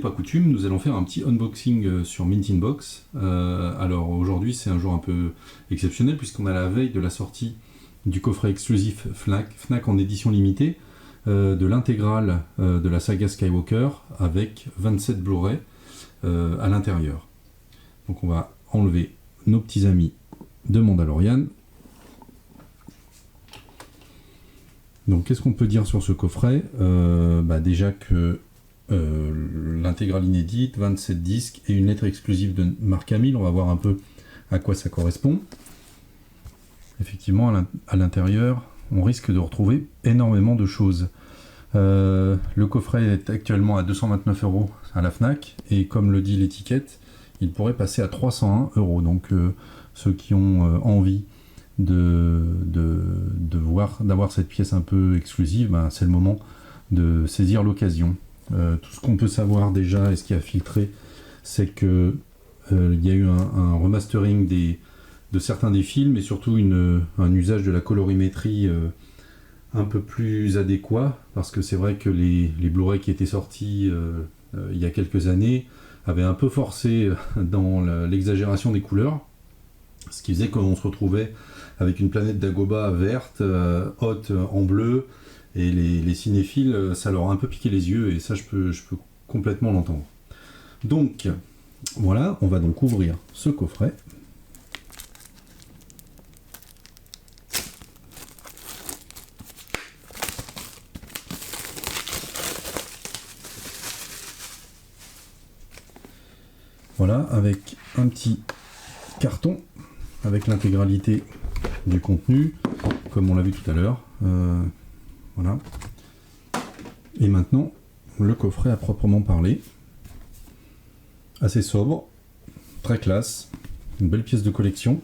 pas coutume, nous allons faire un petit unboxing sur Mint Inbox. Alors aujourd'hui c'est un jour un peu exceptionnel puisqu'on est à la veille de la sortie du coffret exclusif Fnac en édition limitée de l'intégrale de la saga Skywalker avec 27 Blu-ray à l'intérieur. Donc on va enlever nos petits amis de Mandalorian. Donc qu'est-ce qu'on peut dire sur ce coffret? Déjà que l'intégrale inédite, 27 disques et une lettre exclusive de Mark Hamill, on va voir un peu à quoi ça correspond. Effectivement, à l'intérieur, on risque de retrouver énormément de choses. Le coffret est actuellement à 229 € à la Fnac, et comme le dit l'étiquette, il pourrait passer à 301 €. Donc ceux qui ont envie d'avoir cette pièce un peu exclusive, c'est le moment de saisir l'occasion. Tout ce qu'on peut savoir déjà, et ce qui a filtré, c'est que il y a eu un remastering de certains des films, et surtout un usage de la colorimétrie un peu plus adéquat, parce que c'est vrai que les Blu-ray qui étaient sortis il y a quelques années avaient un peu forcé dans l'exagération des couleurs, ce qui faisait qu'on se retrouvait avec une planète d'Agoba verte, haute en bleu, et les cinéphiles, ça leur a un peu piqué les yeux, et ça je peux complètement l'entendre. Donc voilà, on va donc ouvrir ce coffret. Voilà, avec un petit carton avec l'intégralité du contenu, comme on l'a vu tout à l'heure. Voilà. Et maintenant, le coffret à proprement parler. Assez sobre, très classe, une belle pièce de collection.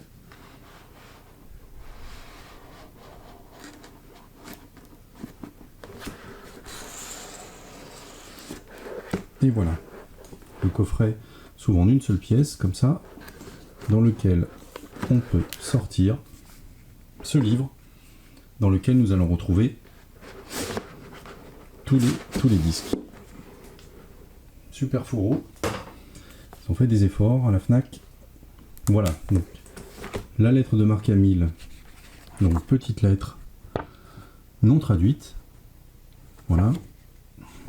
Et voilà. Le coffret s'ouvre en une seule pièce, comme ça, dans lequel on peut sortir ce livre, dans lequel nous allons retrouver tous les disques. Super fourreau. Ils ont fait des efforts à la Fnac. Voilà, donc la lettre de Mark Hamill, donc petite lettre non traduite, voilà,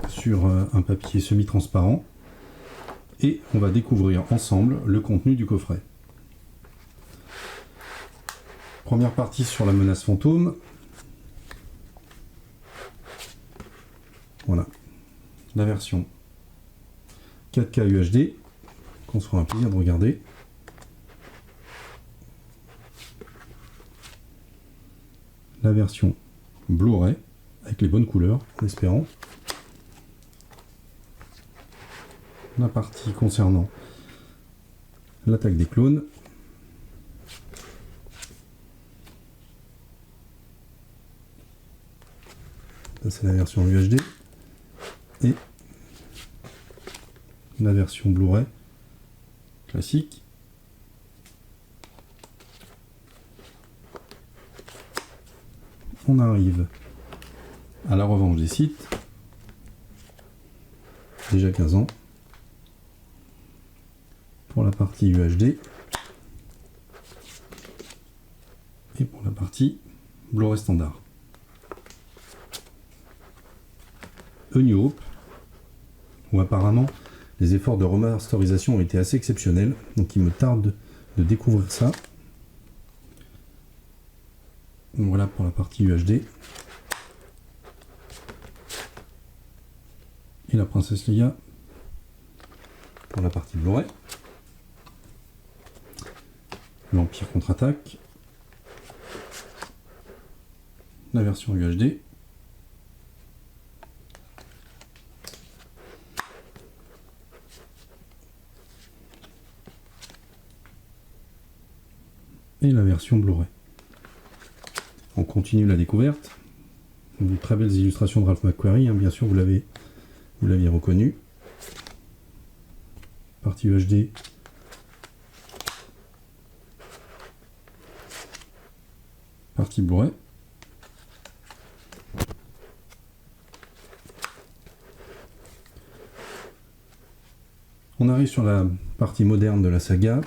sur un papier semi-transparent, et on va découvrir ensemble le contenu du coffret. Première partie sur la menace fantôme. Voilà, la version 4K UHD, qu'on se fera un plaisir de regarder. La version Blu-ray, avec les bonnes couleurs, en espérant. La partie concernant l'attaque des clones. Ça, c'est la version UHD. Et la version Blu-ray classique. On arrive à la revanche des sites. Déjà 15 ans. Pour la partie UHD. Et pour la partie Blu-ray standard. A New Hope, où apparemment les efforts de remasterisation ont été assez exceptionnels, donc il me tarde de découvrir ça. Donc voilà pour la partie UHD. Et la princesse Leia pour la partie Blu-ray. L'Empire contre-attaque. La version UHD. Et la version Blu-ray. On continue la découverte. De très belles illustrations de Ralph McQuarrie, bien sûr, vous l'aviez reconnu. Partie UHD. Partie Blu-ray. arrive sur la partie moderne de la saga,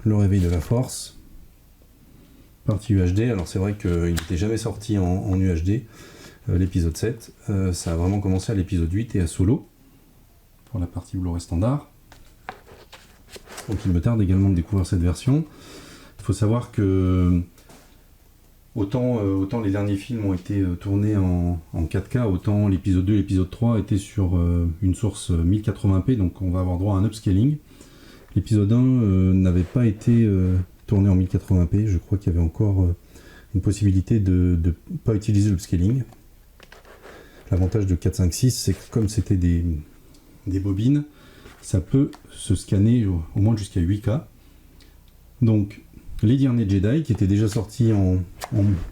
le réveil de la force, partie UHD. Alors c'est vrai qu'il n'était jamais sorti en UHD, l'épisode 7. Ça a vraiment commencé à l'épisode 8 et à Solo, pour la partie Blu-ray standard. Donc il me tarde également de découvrir cette version. Il faut savoir que autant les derniers films ont été tournés en 4K, autant l'épisode 2 et l'épisode 3 étaient sur une source 1080p, donc on va avoir droit à un upscaling. L'épisode 1 n'avait pas été tourné en 1080p, je crois qu'il y avait encore une possibilité de ne pas utiliser l'upscaling. L'avantage de 4, 5, 6, c'est que comme c'était des bobines, ça peut se scanner au moins jusqu'à 8K. Donc les derniers Jedi, qui étaient déjà sortis en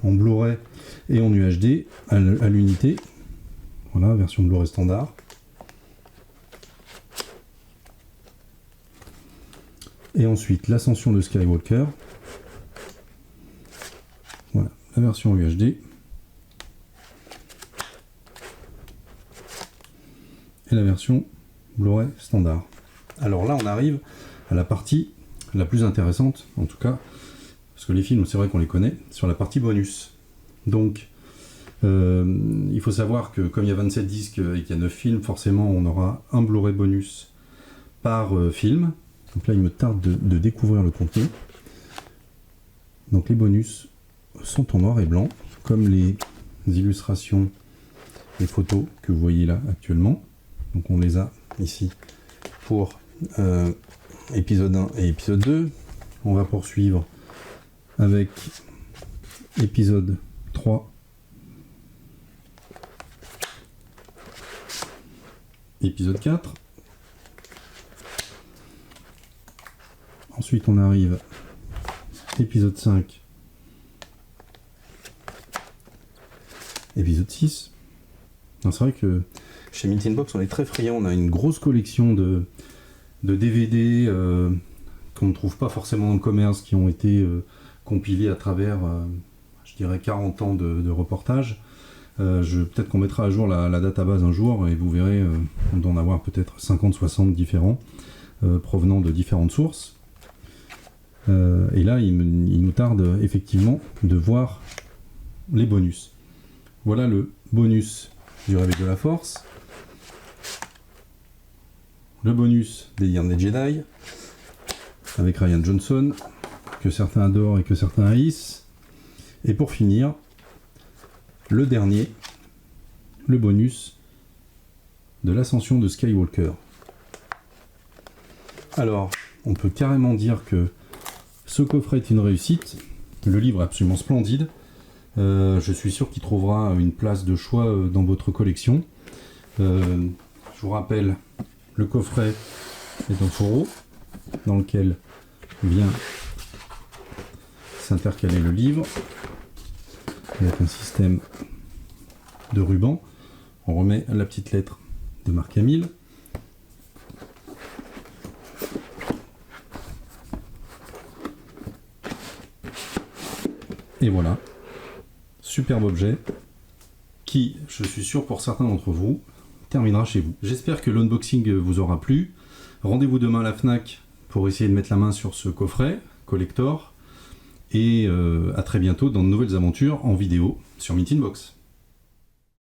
Blu-ray et en UHD à l'unité. Voilà, version Blu-ray standard. Et ensuite, l'ascension de Skywalker. Voilà, la version UHD. Et la version Blu-ray standard. Alors là, on arrive à la partie la plus intéressante, en tout cas, parce que les films, c'est vrai qu'on les connaît, sur la partie bonus. Donc, il faut savoir que comme il y a 27 disques et qu'il y a 9 films, forcément, on aura un Blu-ray bonus par film. Donc là, il me tarde de découvrir le contenu. Donc les bonus sont en noir et blanc, comme les illustrations, les photos que vous voyez là actuellement. Donc on les a ici pour épisode 1 et épisode 2. On va poursuivre avec épisode 3, épisode 4. Ensuite on arrive épisode 5, épisode 6. C'est vrai que chez Mint Box on est très friand, on a une grosse collection de DVD qu'on ne trouve pas forcément dans le commerce, qui ont été compilés à travers, je dirais, 40 ans de reportages. Peut-être qu'on mettra à jour la database un jour, et vous verrez, on doit en avoir peut-être 50-60 différents, provenant de différentes sources. Et là, il nous tarde effectivement de voir les bonus. Voilà le bonus du Réveil de la Force, le bonus des derniers Jedi, avec Rian Johnson, que certains adorent et que certains haïssent. Et pour finir, le dernier, le bonus de l'ascension de Skywalker. Alors, on peut carrément dire que ce coffret est une réussite. Le livre est absolument splendide. Je suis sûr qu'il trouvera une place de choix dans votre collection. Je vous rappelle, le coffret est un fourreau dans lequel vient s'intercaler le livre avec un système de ruban. On remet la petite lettre de Marc Hamill. Et voilà, superbe objet qui, je suis sûr pour certains d'entre vous, terminera chez vous. J'espère que l'unboxing vous aura plu. Rendez-vous demain à la Fnac pour essayer de mettre la main sur ce coffret collector. Et à très bientôt dans de nouvelles aventures en vidéo sur Mint Box.